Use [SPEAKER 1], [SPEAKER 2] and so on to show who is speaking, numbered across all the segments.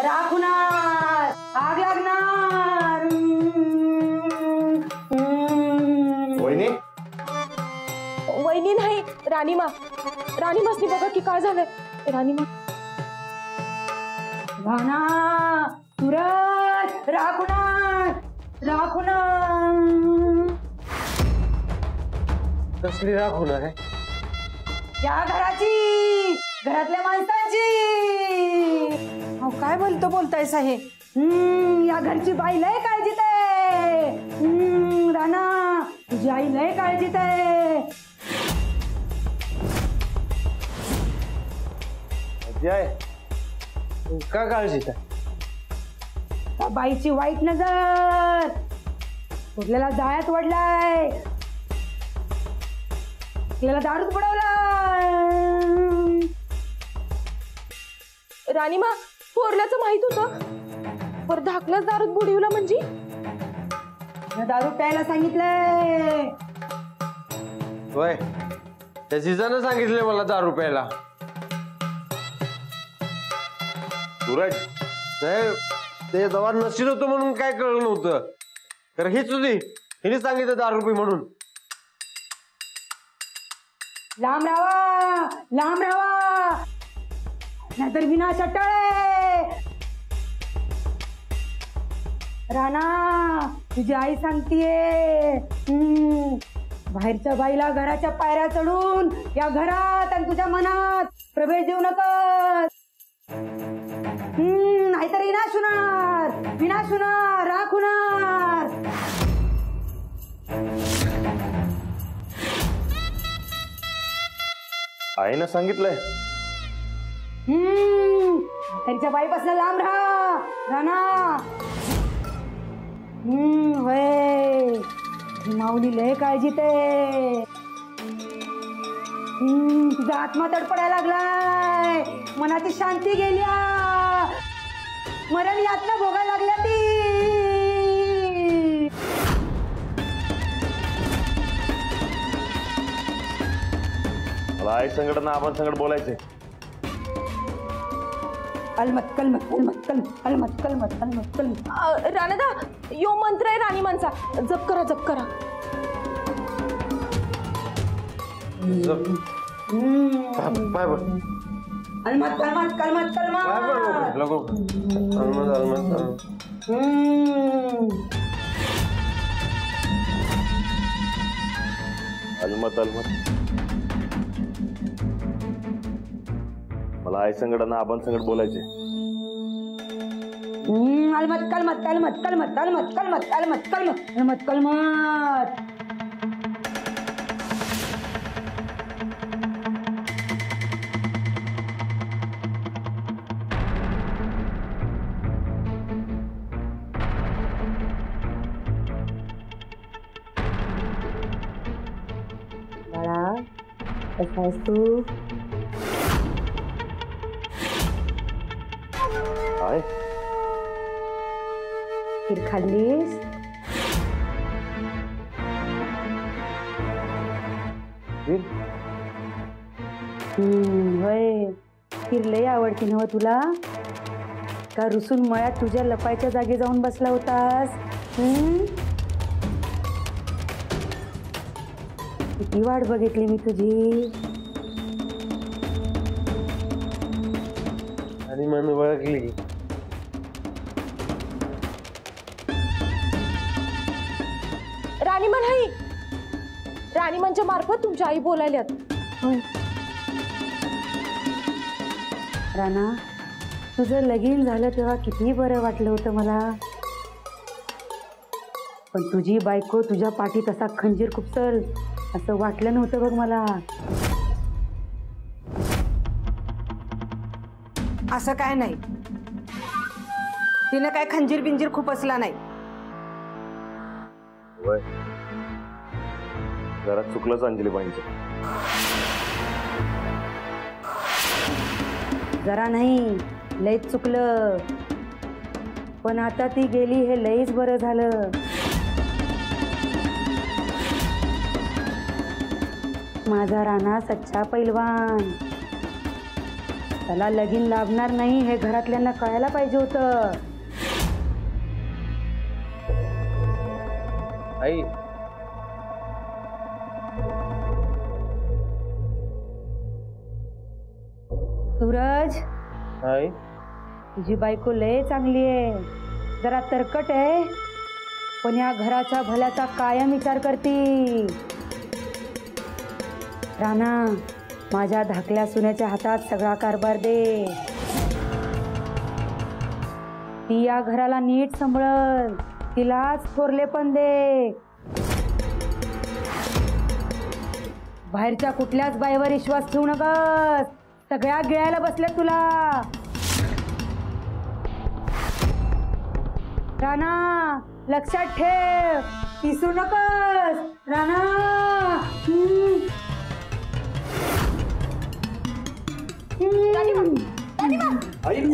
[SPEAKER 1] राख होणार, आग लागणार.
[SPEAKER 2] वहिनी
[SPEAKER 3] वहिनी नाही, राणीमा. राणीमासनी बघा की काय झालंय. राणीमा.
[SPEAKER 1] राणा सूरज, राख होणार, राख होणार.
[SPEAKER 2] कसली राख होणार आहे?
[SPEAKER 1] या घराची, घरातल्या माणसांची.
[SPEAKER 3] अहो काय बोलताय साहेब?
[SPEAKER 1] या घरची बाई लय काळजीत आहे. राणा तुझी आई लय काळजीत आहे.
[SPEAKER 2] का काळजीत आहे?
[SPEAKER 1] त्या बाईची वाईट नजर कुठल्याला जाळ्यात वडलाय, कुठल्याला दारूत पडवलाय.
[SPEAKER 3] राणीमा थोरल्याचं माहित होतं, पर धाकलाच दारूत बुडवला म्हणजे?
[SPEAKER 1] दारू प्यायला सांगितलंय.
[SPEAKER 2] होय, त्या जिजानं सांगितलंय मला दारू प्यायला. सूरज ते दवा नशीब होतं म्हणून काय कळलं नव्हतं, तर हीच होती, हिने सांगितलं दारू पी म्हणून.
[SPEAKER 1] लांब राहावा, लांब राहावा, नाहीतर विनाश टळे. राणा तुझी आई सांगतीये, बाहेरच्या बाईला घराच्या पायऱ्या चढून या घरात आणि तुझ्या मनात प्रवेश देऊ नकोस. नाहीतर विनाश होणार, विनाश होणार, राख होणार.
[SPEAKER 2] आईनं सांगितलंय.
[SPEAKER 1] त्यांच्या बाईपासून लांब राहा राणा. वय माऊली लय काळजीत आहे. तुझा आत्मा तडपडायला लागलाय, मनाची शांती गेल्या, मरण यातना भोगायला लागल्या ती.
[SPEAKER 2] मला आई संकट ना आपण संकट बोलायचे.
[SPEAKER 1] अलमत कलमत अलमत कलमत अलमत कलमत अलमत कलमत.
[SPEAKER 3] राणादा यो मंत्र आहे राणीमांचा, जप करा जप करा.
[SPEAKER 2] पाय बघ.
[SPEAKER 1] अलमत कलमत कलमत कलमत.
[SPEAKER 2] अलमत अलमत. मला आई संकटांना आपण संकट बोलायचे.
[SPEAKER 1] अलमत कलमत अलमत कलमत अलमत कलमत अलमत कलमत अलमत कलमत. बाळा कसा आहेस तू?
[SPEAKER 2] काय
[SPEAKER 1] खीर खाल्लीस? होय, खीर लय आवडती नव्ह तुला? का रुसून मळ्यात तुझ्या लपायच्या जागी जाऊन बसला होतास? किती वाट बघितली मी तुझी.
[SPEAKER 2] आणि मन ओळखली.
[SPEAKER 3] राणीमा नाही, राणीमांच्या मार्फत तुमच्या आई बोलायल्यात.
[SPEAKER 1] राणा तुझं लगीन झालं तेव्हा किती बरं वाटलं होतं मला, पण तुझी बायको तुझ्या पाठीत असा खंजीर खुपसल असं वाटलं नव्हतं बघ मला.
[SPEAKER 4] असं काय नाही, तिने काय खंजीर बिंजीर खुपसला नाही.
[SPEAKER 2] जरा चुकलंच अंजली बाईंचं.
[SPEAKER 1] जरा नाही, लयच चुकलं, पण आता ती गेली हे लयच बरं झालं. माझा राणा सच्चा पैलवान. त्याला लगीन लाभणार नाही हे घरातल्यांना कळायला पाहिजे होतं.
[SPEAKER 2] आई
[SPEAKER 1] सूरज,
[SPEAKER 2] आई
[SPEAKER 1] तुझी बायको लय चांगली आहे, जरा तरकट आहे, पण या घराच्या भल्याचा कायम विचार करती. राणा, माझ्या धाकल्या सुनेच्या हातात सगळा कारभार दे. ती या घराला नीट सांभाळल, तिलाच थोरले पण दे. बाहेरच्या कुठल्याच बाईवर विश्वास ठेवू नकस, सगळ्या गिळायला बसल्या तुला. राणा, लक्षात ठेव, विसरू नकस. राणा,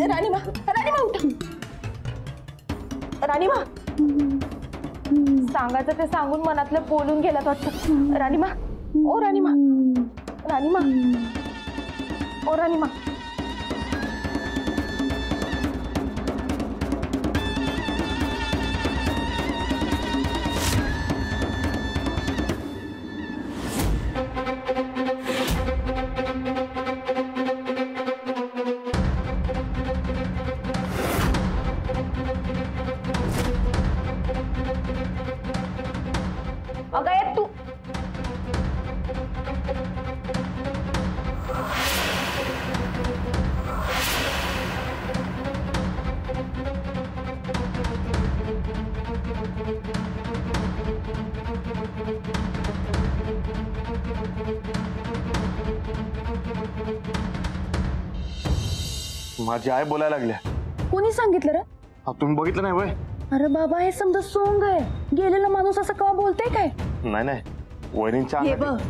[SPEAKER 3] राणीमा उठा. राणीमा, सांगायचं ते सांगून मनातलं बोलून गेलात वाटतं. राणीमा, ओ राणीमा, राणीमा, ओ राणीमा. अगं ये तू.
[SPEAKER 5] माझी आई बोलायला लागल्या.
[SPEAKER 3] कोणी सांगितलं रे?
[SPEAKER 5] तुम्ही बघितलं नाही वय?
[SPEAKER 3] अरे बाबा, हे समजा सोंग आहे. गेलेला माणूस असं केव्हा बोलतय काय?
[SPEAKER 5] नाही वहिनींच्या
[SPEAKER 3] हे
[SPEAKER 5] अंगात-
[SPEAKER 3] बघ,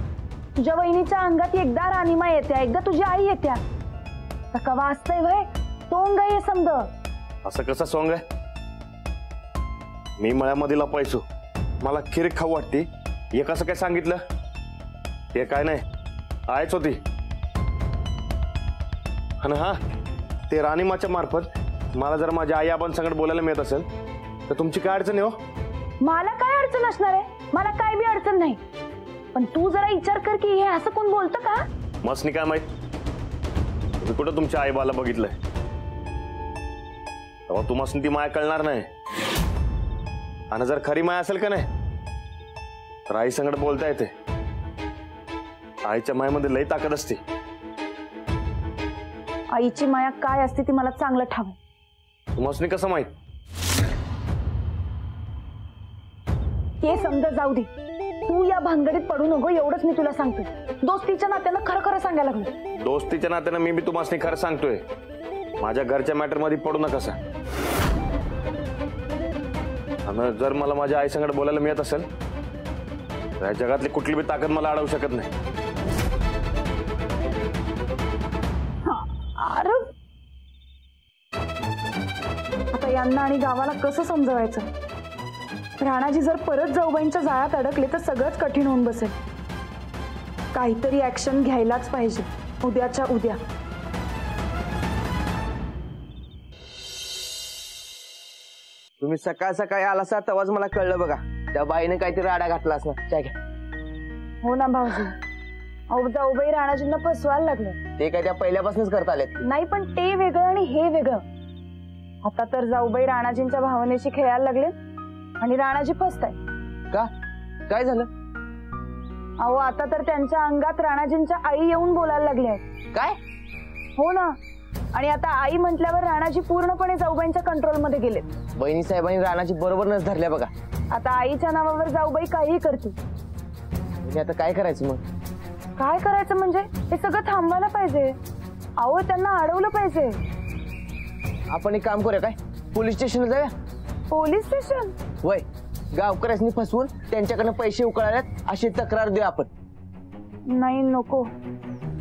[SPEAKER 3] तुझ्या वहिनीच्या अंगात एकदा राणीमा येत्या, एकदा तुझी आई येत्या. कवा असतंय वय? सोंग आहे हे समज.
[SPEAKER 5] असं कसं सॉंग आहे? मी मळ्यामध्ये लपायचो, मला खीर खाऊ वाटते, हे कसं काय सांगितलं? ते काय नाही, आईच होती. आणि हा, ते राणीमाच्या मार्फत मला जर माझ्या आई आबां संगत बोलायला मिळत असेल तर तुमची काय अडचण आहे हो?
[SPEAKER 3] मला काय अडचण असणार आहे? मला काय बी अडचण नाही, पण तू जरा विचार कर की हे असं कोण बोलतं का?
[SPEAKER 5] मसनी काय माहित, तुम्ही कुठं तुमच्या आई बाला बघितलंय? तेव्हा तुम्हाला ती माया कळणार नाही. आणि जर खरी माया असेल का नाही तर आई संगत बोलता येते. आईच्या मायेमध्ये लई ताकद असते.
[SPEAKER 3] आईची माया काय असते ती मला चांगलं ठाव.
[SPEAKER 5] तुम्हाला कसं माहित?
[SPEAKER 3] ते समजा जाऊ दे, तू या भानगडीत पडू नको एवढंच मी तुला सांगतो. दोस्तीच्या नात्यानं खरं खरं सांगायला लागलो.
[SPEAKER 5] दोस्तीच्या नात्यानं मी बी तुम्हाला खरं सांगतोय, माझ्या घरच्या मॅटर मध्ये पडू नका. आणि जर मला माझ्या आई संगत बोलायला मिळत असेल तर या जगातली कुठली बी ताकद मला अडवू शकत नाही.
[SPEAKER 3] अरे आता यांना आणि गावाला कसं समजवायचं? राणाजी जर परत जाऊबाईंच्या जाळ्यात अडकले तर सगळंच कठीण होऊन बसेल. काहीतरी ऍक्शन घ्यायलाच पाहिजे उद्याच्या उद्या.
[SPEAKER 6] तुम्ही सकाळ सकाळी आलासा तेव्हाच मला कळलं बघा, त्या बाईने काहीतरी राडा घातला असणार. काय घ्या.
[SPEAKER 3] हो ना भाऊजी, अहो जाऊबाई राणाजींना फसवायला लागले.
[SPEAKER 6] ते काय त्या पहिल्यापासूनच करता आलेत.
[SPEAKER 3] नाही, पण ते वेगळं आणि हे वेगळं. आता तर जाऊबाई राणाजींच्या भावनेशी खेळायला लागले आणि राणाजी फसताय.
[SPEAKER 6] का? काय झालं?
[SPEAKER 3] अहो आता तर त्यांच्या अंगात राणाजींच्या आई येऊन बोलायला लागले आहेत.
[SPEAKER 6] काय?
[SPEAKER 3] हो ना, आणि आता आई म्हटल्यावर राणाजी पूर्णपणे जाऊबाईंच्या कंट्रोलमध्ये गेलेत.
[SPEAKER 6] बहिणी साहेबांनी राणाची बरोबर नस धरल्या बघा.
[SPEAKER 3] आता आईच्या नावावर जाऊबाई काहीही करते.
[SPEAKER 6] म्हणजे आता काय करायचं मग?
[SPEAKER 3] काय करायचं म्हणजे हे सगळं थांबवायला पाहिजे. अहो त्यांना अडवलं पाहिजे.
[SPEAKER 6] आपण एक काम करूया, काय पोलीस स्टेशनला जाऊया?
[SPEAKER 3] Police station?
[SPEAKER 6] वय, गावकऱ्यांनी फसवून त्यांच्याकडनं पैसे उकळाल्यात अशी तक्रार देऊ आपण.
[SPEAKER 3] नाही, नको.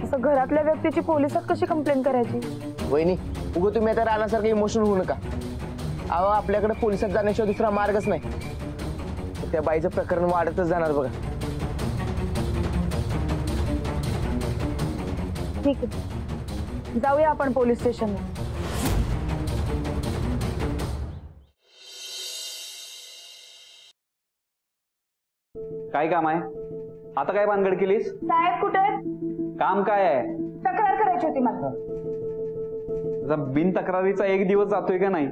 [SPEAKER 3] असं घरातल्या व्यक्तीची पोलिसात कशी कंप्लेंट करायची?
[SPEAKER 6] वहिनी, उगं तुम्ही आता राणासारखं इमोशनल होऊ नका. अहो आपल्याकडे पोलिसात जाण्याशिवाय दुसरा मार्गच नाही. त्या बाईचं प्रकरण वाढतच जाणार बघा.
[SPEAKER 3] ठीक आहे, जाऊया आपण पोलीस स्टेशनला.
[SPEAKER 7] काय काम आहे आता? काय भानगड केलीस?
[SPEAKER 3] साहेब कुठे आहेत?
[SPEAKER 7] काम काय आहे?
[SPEAKER 3] तक्रार करायची होती मला.
[SPEAKER 7] आता बिन तक्रारीचा एक दिवस जातोय का नाही?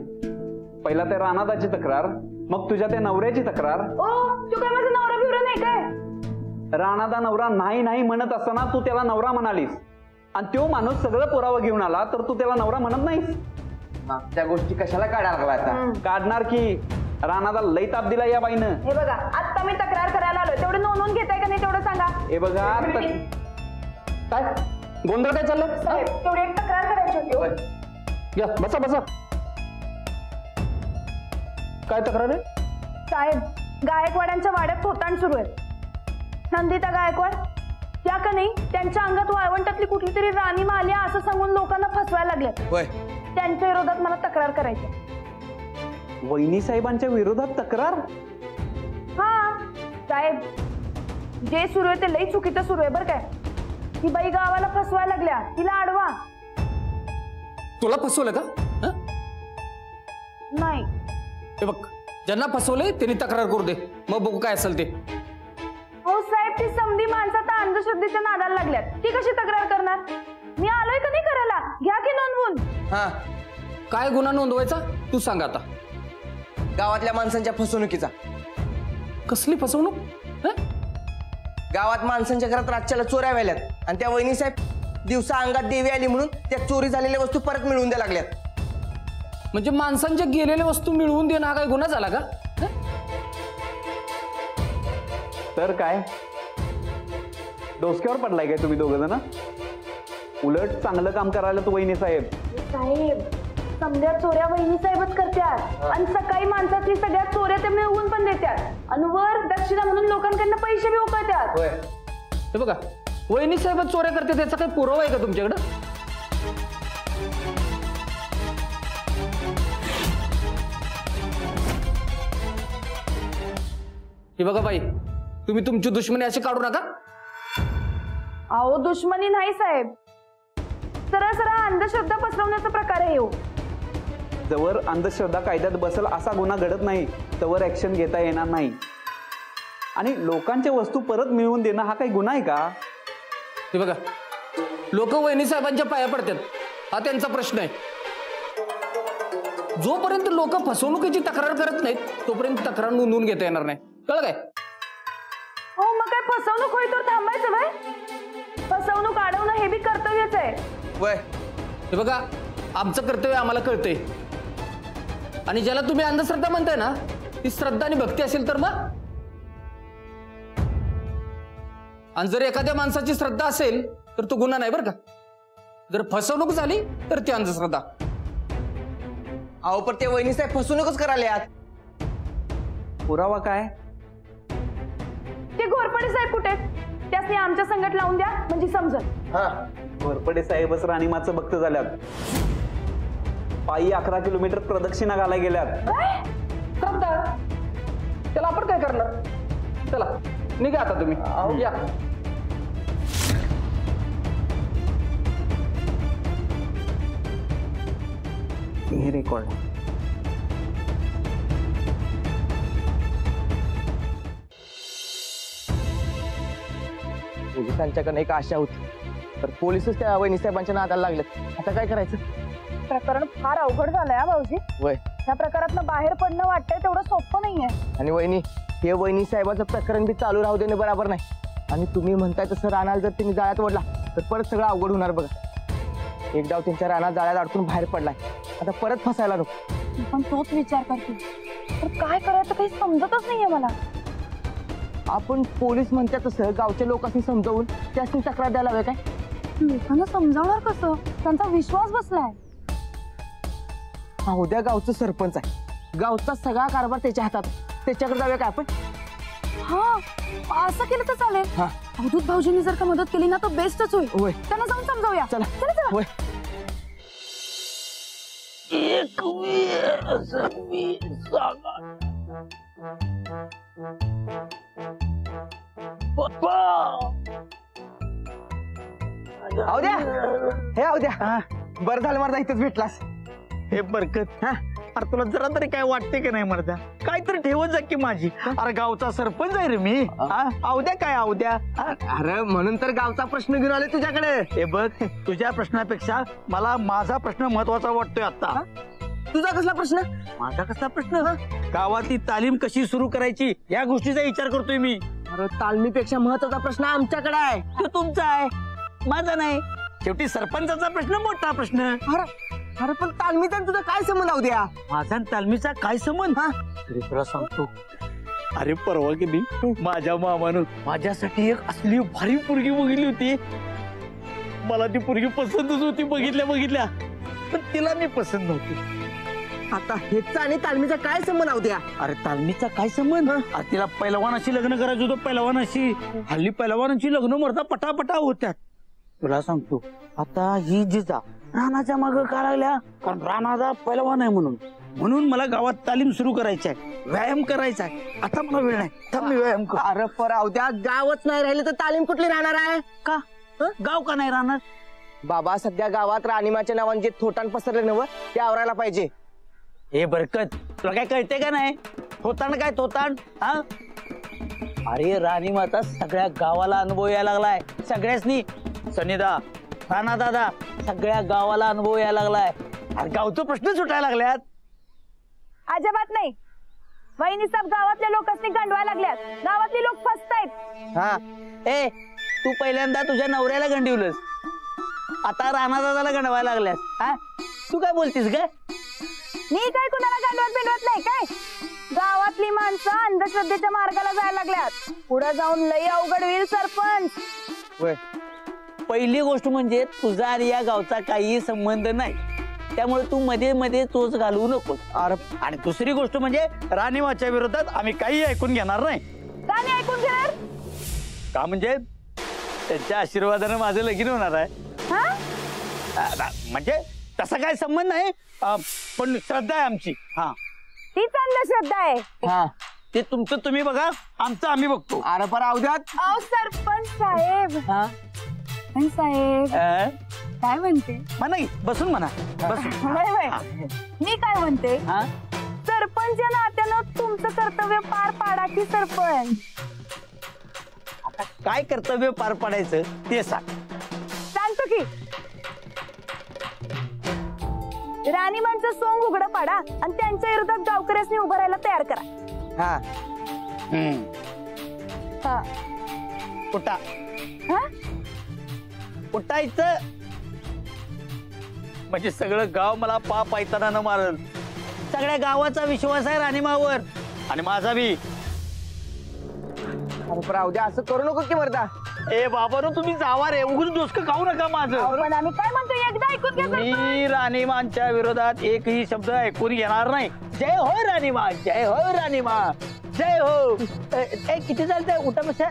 [SPEAKER 7] पहिला त्या रानादाची तक्रार, मग तुझ्या त्या नवऱ्याची तक्रार.
[SPEAKER 3] ओ तू काय माझा नवरा बिवरा नाही काय?
[SPEAKER 7] राणादा नवरा नाही नाही म्हणत असताना तू त्याला नवरा म्हणालीस, आणि तो माणूस सगळं पुरावा घेऊन आला तर तू त्याला नवरा म्हणत नाहीस.
[SPEAKER 6] त्या गोष्टी कशाला काढायला लागला आता?
[SPEAKER 7] काढणार की. राणादा लई ताप दिला या बाईनं.
[SPEAKER 3] हे बघा आता मी तक्रार करायला आलोय, तेवढं नोंदवून घेताय का नाही तेवढं सांगा.
[SPEAKER 7] हे बघा
[SPEAKER 6] काय गोंधळ काय चाललं?
[SPEAKER 3] साहेब तेवढी एक तक्रार करायची होती.
[SPEAKER 6] या बसा बसा. काय तक्रार आहे?
[SPEAKER 3] साहेब गायकवाडांच्या वाड्यात थोतांड सुरू आहे. नंदिता गायकवाड या का नाही त्यांच्या अंगात वाळवंटातली कुठली तरी राणी माल्या असं सांगून लोकांना फसवायला लागले. त्यांच्या विरोधात मला तक्रार करायची.
[SPEAKER 7] वहिनी साहेबांच्या विरोधात तक्रार?
[SPEAKER 3] हा साहेब जे सुरू आहे ते लई चुकीचं सुरू आहे बरं काय. ही बाई गावाला फसवायला लागल्या, तिला अडवा.
[SPEAKER 8] तुला फसवलं का?
[SPEAKER 3] नाही
[SPEAKER 8] हे बघ, ज्यांना फसवलंय त्यांनी तक्रार करू दे, मग बघू काय असेल ते.
[SPEAKER 3] हो साहेब ती समधी माणसं आता अंधश्रद्धेच्या नादाला लागल्यात, ती कशी तक्रार करणार? मी आलोय का नाही करायला, घ्या की नोंदवून.
[SPEAKER 8] हा काय गुन्हा नोंदवायचा तू सांग आता.
[SPEAKER 6] गावातल्या माणसांच्या फसवणुकीचा.
[SPEAKER 8] कसली फसवणूक?
[SPEAKER 6] गावात माणसांच्या घरात रातच्याला चोऱ्या व्हायल्यात आणि त्या वहिनी साहेब दिवसा अंगात देवी आली म्हणून त्या चोरी झालेल्या वस्तू परत मिळवून द्या लागल्यात.
[SPEAKER 8] म्हणजे माणसांच्या गेलेल्या वस्तू मिळवून देणं हा काय गुन्हा झाला का?
[SPEAKER 7] तर काय डोसक्यावर पडलाय काय तुम्ही दोघ जण? उलट चांगलं काम करायला तू वहिनी साहेब.
[SPEAKER 3] साहेब समध्या चोऱ्या वहिनी साहेबच करतात आणि सकाळी माणसाची सगळ्या चोऱ्या ते मिळवून पण देतात आणि वर दक्षिणा म्हणून लोकांकडनं पैसे बी उकळतात.
[SPEAKER 8] हे बघा वहिनी साहेब चोऱ्या करते त्याचा काही पुरावा आहे का तुमच्याकडं? हे बघा बाई, तुम्ही तुमची दुश्मनी अशी काढू नका.
[SPEAKER 3] अहो दुश्मनी नाही साहेब, सरळ सरळ अंधश्रद्धा पसरवण्याचा प्रकार आहे. हो
[SPEAKER 7] जवळ अंधश्रद्धा कायद्यात बसेल असा गुन्हा घडत नाही तवर ऍक्शन घेता येणार नाही. आणि लोकांच्या वस्तू परत मिळवून देणं हा काही गुन्हा आहे का?
[SPEAKER 8] हे बघा लोक वहिनी साहेबांच्या पाया पडतात हा त्यांचा प्रश्न आहे. जोपर्यंत लोक फसवणुकीची तक्रार करत नाहीत तोपर्यंत तक्रार नोंदवून घेता येणार नाही, कळलं काय?
[SPEAKER 3] हो मग काय फसवणूक होई तर थांबायचं बाय. फसवणूक अडवणं हे बी कर्तव्यच आहे.
[SPEAKER 8] हे बघा आमचं कर्तव्य आम्हाला कळतंय, आणि ज्याला तुम्ही अंधश्रद्धा म्हणताय ना ती श्रद्धा आणि भक्ती असेल तर मग. आणि जर एखाद्या माणसाची श्रद्धा असेल तर तो गुन्हा नाही बरं का. जर फसवणूक झाली तर ती अंधश्रद्धा.
[SPEAKER 6] अहो पण ते वहिनी साहेब फसवणूकच करायल्यात.
[SPEAKER 7] पुरावा काय?
[SPEAKER 3] ते घोरपडे साहेब कुठे आहेत? त्यासनी आमच्या संगत लावून द्या म्हणजे समजल.
[SPEAKER 7] घोरपडे साहेबच राणीमाचं भक्त झाल्यात. पायी 11 किलोमीटर प्रदक्षिणा घालाय गेल्यात.
[SPEAKER 8] श्रद्धा त्याला आपण काय करणार? चला निघा आता तुम्ही या.
[SPEAKER 7] हे रेकॉर्ड
[SPEAKER 6] पोलिसांच्याकडे एक आशा होती तर पोलिसच त्या वहिनी साहेबांच्या नादाला लागलेत. आता काय करायचं?
[SPEAKER 3] प्रकरण फार अवघड झालंय हा भाऊजी.
[SPEAKER 6] वय
[SPEAKER 3] या प्रकारातनं बाहेर पडणं वाटतंय तेवढं सोपं नाहीये.
[SPEAKER 6] आणि वहिनी हे वहिनी साहेबाचं प्रकरण बी चालू राहू देणं बरोबर नाही. आणि तुम्ही म्हणताय तसं रानाला जर त्यांनी जाळ्यात ओढला तर परत सगळं अवघड होणार बघा. एक डाव त्यांच्या रानात जाळ्यात अडकून बाहेर पडलाय, आता परत फसायला नको.
[SPEAKER 3] पण तोच विचार करते तर काय करायचं काही समजतच नाहीये मला.
[SPEAKER 6] आपण पोलीस म्हणतात तसं गावच्या लोकांनी समजावून त्यासनी तक्रार द्यायला हवे काय?
[SPEAKER 3] लोकांना समजावणार कसं? त्यांचा विश्वास बसलाय.
[SPEAKER 6] हा उद्या गावचं सरपंच आहे, गावचा सगळा कारभार त्याच्या हातात, त्याच्याकडे जाऊया काय आपण?
[SPEAKER 3] हा असं केलं तर चालेल. अवधूत भाऊजींनी जर का मदत केली ना तर बेस्टच होईल. त्यांना जाऊन समजावूया.
[SPEAKER 6] चला
[SPEAKER 3] चला चला.
[SPEAKER 6] एक अवद्या हे अवद्या बरं झालं मर्दा इथंच भेटलास.
[SPEAKER 9] हे बरकत अरे तुला जरा तरी काय वाटते की नाही मर्दा काय तर ठेवत जा की माझी. अरे गावचा सरपंच आहे रे मी. अवद्या काय अवद्या.
[SPEAKER 6] अरे म्हणून तर गावचा प्रश्न घेऊन आले तुझ्याकडे.
[SPEAKER 9] हे बघ तुझ्या प्रश्नापेक्षा मला माझा प्रश्न महत्वाचा वाटतोय आता.
[SPEAKER 6] तुझा कसला प्रश्न.
[SPEAKER 9] माझा कसला प्रश्न. गावातली तालीम कशी सुरू करायची या गोष्टीचा विचार करतोय मी.
[SPEAKER 6] अरे तालमीपेक्षा महत्वाचा प्रश्न आमच्याकडे आहे.
[SPEAKER 9] तो तुमचा आहे माझा नाही. शेवटी सरपंचाचा प्रश्न मोठा प्रश्न.
[SPEAKER 6] अरे पण तालमीचा तुझा काय संबंध अवद्या.
[SPEAKER 9] माझा आणि तालमीचा काय संबंध. तरी तुला सांगतो. अरे परवा की मी माझ्या मामानं माझ्यासाठी एक असली भारी पोरगी बघितली होती. मला ती पोरगी पसंतच होती बघितल्या पण तिला मी पसंत नव्हती.
[SPEAKER 6] आता हेचा आणि तालमीचा काय संबंध अवद्या.
[SPEAKER 9] अरे तालमीचा काय संबंध. तिला पैलवानाशी लग्न करायचं होतं. पैलवानाशी हल्ली पैलवानांची लग्न मरता पटापटा होत्यात. तुला सांगतो आता ही जिजा राणाच्या मागं का लागल्या कारण राणाचा पैलवान आहे म्हणून मला गावात तालीम सुरू करायची आहे. व्यायाम करायचा आहे. आता मला वेळ नाही. थांब मी व्यायाम कर.
[SPEAKER 6] अरे पर अवद्या गावच नाही राहिले तर तालीम कुठली राहणार आहे.
[SPEAKER 9] का गाव का नाही राहणार.
[SPEAKER 6] बाबा सध्या गावात राणीमाच्या नावाने जे थोटान पसरले नव ते आवरायला पाहिजे.
[SPEAKER 9] हे बरकत तुला काय कळते का नाही. थोतांड काय थोतांड. अरे राणीमाता सगळ्या गावाला अनुभव यायला लागलाय. सगळ्यासनी सनीदा राणा दादा सगळ्या गावाला अनुभव यायला लागलाय. अरे गावचा प्रश्न सुटायला लागल्यात.
[SPEAKER 3] अजिबात नाही. वहिनी सब गावातल्या लोकांनी गंडवायला लागल्यात. गावातली लोक फसतायत.
[SPEAKER 9] ए तू पहिल्यांदा तुझ्या नवऱ्याला गंडवलंस आता राणा दादाला गंडवायला लागल्यास. तू काय बोलतीस का.
[SPEAKER 3] मी काय कुणाला गंडवत बिंडवत नाही काय. गावातली माणसं अंधश्रद्धेच्या मार्गाला जायला लागल्यात. पुढे जाऊन लई अवघड होईल सरपंच.
[SPEAKER 9] पहिली गोष्ट म्हणजे तुझा आणि या गावचा काही संबंध नाही. त्यामुळे तू मध्ये मध्ये चोच घालवू नकोस. आणि दुसरी गोष्ट म्हणजे राणीमाच्या विरोधात आम्ही काही ऐकून घेणार नाही.
[SPEAKER 3] का नाही ऐकून घेणार.
[SPEAKER 9] का म्हणजे त्यांच्या आशीर्वादाने माझं लगीन होणार आहे. म्हणजे तसा काय संबंध नाही पण श्रद्धा आहे आमची.
[SPEAKER 3] तीच अंधश्रद्धा आहे.
[SPEAKER 9] ते तुमचं तुम्ही बघा आमचं आम्ही बघतो.
[SPEAKER 6] अरे पर अवद्यात
[SPEAKER 3] सरपंच साहेब. पण साहेब काय म्हणते.
[SPEAKER 9] म्हणा बसून म्हणा बसून.
[SPEAKER 3] मी काय म्हणते सरपंच या नात्यानं तुमचं कर्तव्य पार पाडा की सरपंच.
[SPEAKER 9] आता काय कर्तव्य पार पाडायचं ते
[SPEAKER 3] सांगतो की. राणीमांचं सोंग उघडं पाडा आणि त्यांच्या विरोधात गावकऱ्यांनी उभं राहायला तयार करा.
[SPEAKER 9] कुठा उठायचं म्हणजे सगळं गाव मला पाप ऐकताना न मारल. सगळ्या गावाचा विश्वास आहे राणीमावर आणि माझा बी.
[SPEAKER 6] अवद्या असं करू नको की मर्दा.
[SPEAKER 9] ए बाबा तुम्ही जावा रे उगून डोसकं खाऊ नका माझं.
[SPEAKER 3] पण आम्ही काय म्हणतो एकदा ऐकून घ्या.
[SPEAKER 9] मी राणीमांच्या विरोधात एकही शब्द ऐकून घेणार नाही. जय हो राणीमा जय हो राणीमा जय हो. किती चालतंय उठा बसा.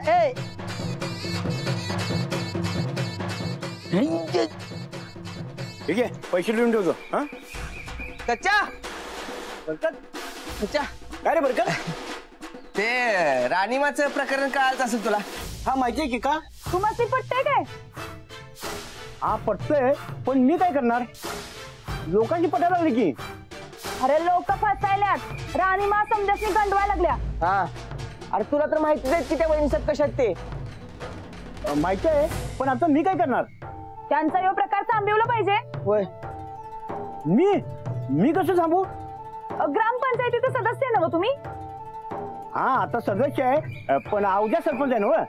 [SPEAKER 5] ठीक आहे पैसे लिहून ठेवतो.
[SPEAKER 6] काय रे बरकत ते राणीमाचं प्रकरण कळायचं असेल तुला.
[SPEAKER 9] माहिती आहे की का.
[SPEAKER 3] तुम्हाला पटतंय काय.
[SPEAKER 9] पटतंय पण मी काय करणार. लोकांची पटायला लागली की.
[SPEAKER 3] अरे लोक फसायल्यात. राणीमा समजासनी गंडवायला लागल्या.
[SPEAKER 6] अरे तुला तर माहितीच आहे की त्या वहिनीसाहेब कशात ते.
[SPEAKER 9] माहिती आहे पण आता मी काय करणार.
[SPEAKER 3] त्यांचा यो प्रकार थांबवला पाहिजे.
[SPEAKER 6] होय
[SPEAKER 9] मी कसं थांबू.
[SPEAKER 3] ग्रामपंचायतीचे सदस्य आहे ना तुम्ही.
[SPEAKER 9] आता सदस्य आहे पण अवघ्या सरपंच आहे ना.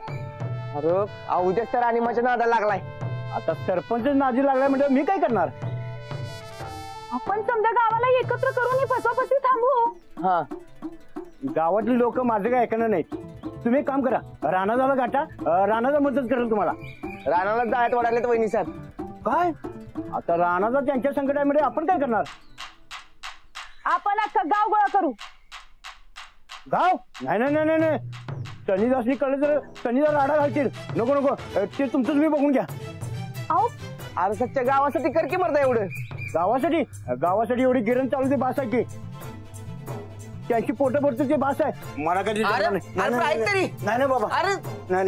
[SPEAKER 6] अरे अवद्याच तर राणीमाच्या नादाला लागलाय.
[SPEAKER 9] आता सरपंच नादी लागलाय म्हणजे मी काय करणार.
[SPEAKER 3] आपण समजा गावाला एकत्र करून ही फसवाफसवी थांबवू.
[SPEAKER 9] गावातली लोक माझं काय ऐकणार नाही. तुम्ही एक काम करा राणाला गाठा. राणाचा मदत करेल तुम्हाला.
[SPEAKER 6] राणाला जाळ्यात वाढायला वहिनीसाहेब.
[SPEAKER 9] काय आता राणाचा त्यांच्या संकटामध्ये आपण काय करणार.
[SPEAKER 3] आपण अख्खा गाव गोळा करू.
[SPEAKER 9] गाव नाही नाही नाही नाही. सनीदासनी कळलं तर सनीदा राडा घालतील. नको ते तुमचंच मी बघून घ्या.
[SPEAKER 6] अरे सच्च्या गावासाठी कर की मर्दा एवढं.
[SPEAKER 9] गावासाठी एवढी गिरण चालू ते बास आहे की. त्यांची पोट भरतो ते बास आहे. मला कधी
[SPEAKER 6] नाही
[SPEAKER 9] बाबा. नाही